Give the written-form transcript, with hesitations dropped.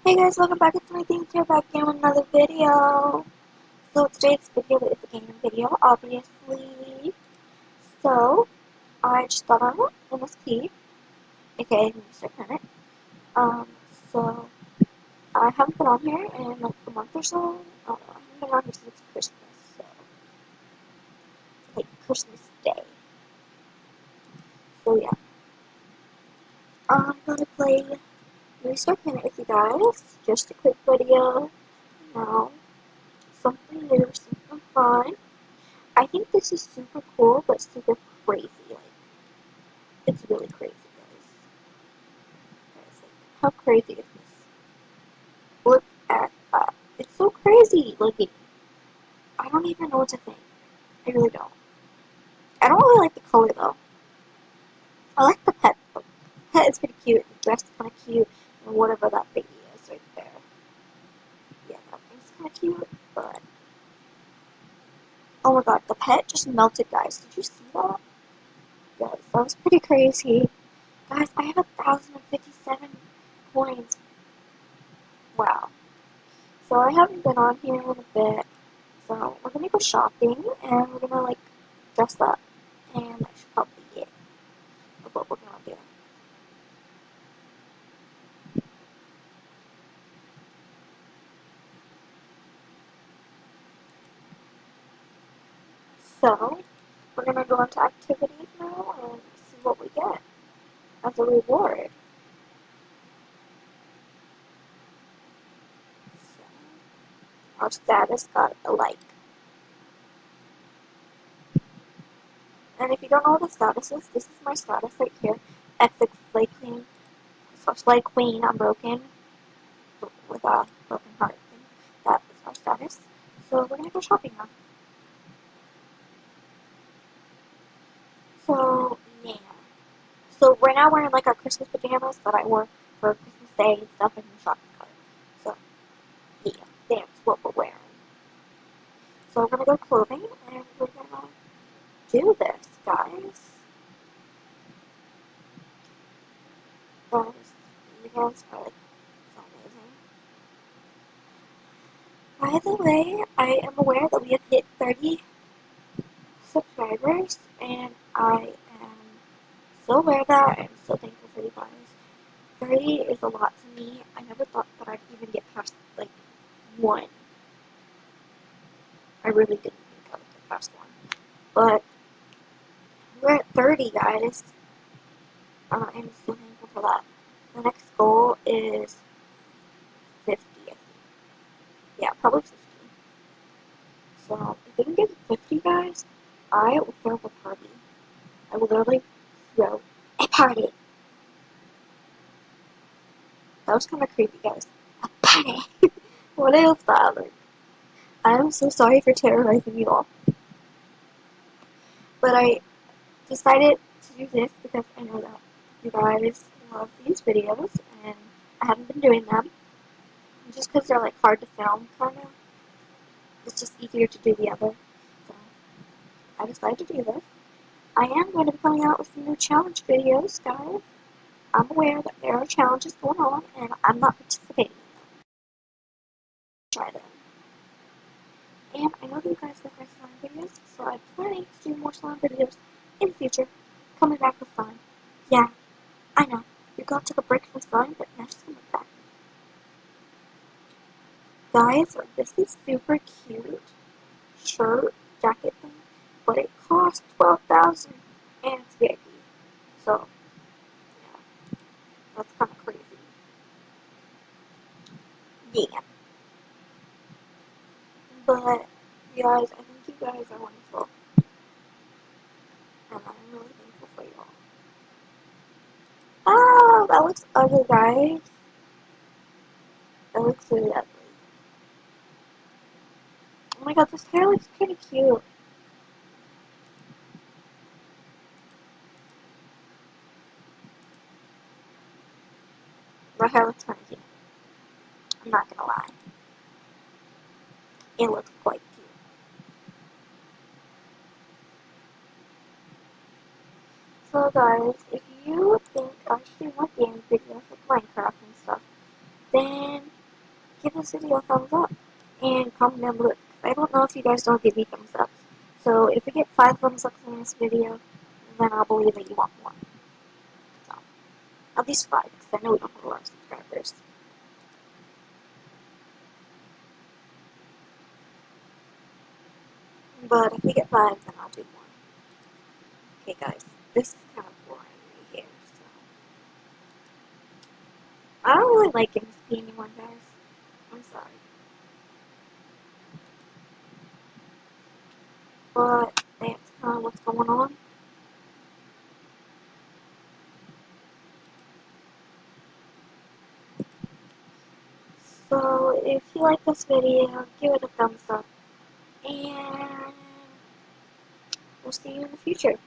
Hey guys, welcome back. It's me, Thank you back in with another video. So today's video is a gaming video, obviously. So I just got on MSP, aka Mr. Planet. So I haven't been on here in like a month or so. I haven't been on here since Christmas, so it's like Christmas Day. So yeah, I'm gonna play Mr. Planet with you guys. Just a quick video. Now, something new, something fun. I think this is super cool, but super crazy. Like, it's really crazy, guys. Guys, like, how crazy is this? Look at that. It's so crazy. Like, I don't even know what to think. I really don't. I don't really like the color, though. I like the pet, though. The pet is pretty cute. The dress is kind of cute. And whatever that baby is right there. Yeah, that thing's kind of cute, but... Oh my god, the pet just melted, guys. Did you see that? Guys, that was pretty crazy. Guys, I have 1,057 coins. Wow. So I haven't been on here in a bit. So we're gonna go shopping and we're gonna like dress up. And that should probably be it of what we're gonna do. So we're gonna go into activities now and see what we get as a reward. So our status got a like. And if you don't know what the status is, this is my status right here. Epic Slay Queen. Slay Queen, I'm broken. With a broken heart thing. That is our status. So we're gonna go shopping now. So yeah. So right now we're in like our Christmas pajamas that I wore for Christmas Day and stuff in the shopping cart. So yeah, that's what we're wearing. So we're gonna go clothing and we're gonna do this, guys. Guys, you guys are like so amazing. By the way, I am aware that we have hit 30 subscribers and I am so aware of that. I'm so thankful for you guys. 30 is a lot to me. I never thought that I'd even get past like one. I really didn't think I would get past one. But we're at 30, guys. I'm so thankful for that. The next goal is 50, I think. Yeah, probably 50. So if we can get 50, guys, I will throw a party. I will literally throw a party. That was kind of creepy, guys. A party. What is that? Like, I am so sorry for terrorizing you all. But I decided to do this because I know that you guys love these videos and I haven't been doing them. Just because they're like hard to film, kind of. It's just easier to do the other. So I decided to do this. I am going to be coming out with some new challenge videos, guys. I'm aware that there are challenges going on and I'm not participating in them. Try them. And I know that you guys like my slime videos, so I'm planning to do more slime videos in the future. Coming back with slime. Yeah, I know. You got took a break from slime, but now she's coming back. Guys, this is super cute shirt, jacket thing, but it costs 12,000 and it's VIP. So, yeah, that's kind of crazy. Yeah. But, you guys, I think you guys are wonderful. And I'm really thankful for you all. Oh, that looks ugly, guys. That looks really ugly. Oh my god, this hair looks pretty cute. My hair looks kind of cute. I'm not gonna lie. It looks quite cute. So guys, if you think I should do more gaming videos like Minecraft and stuff, then give this video a thumbs up and comment down below. I don't know if you guys don't give me thumbs up. So if we get 5 thumbs up in this video, then I'll believe that you want more. So, at least 5, because I know we don't have a lot of subscribers. But if we get 5, then I'll do more. Okay guys, this is kind of boring right here, so. I don't really like MSP anymore, guys. I'm sorry. But that's kind of what's going on. So if you like this video, give it a thumbs up. And we'll see you in the future.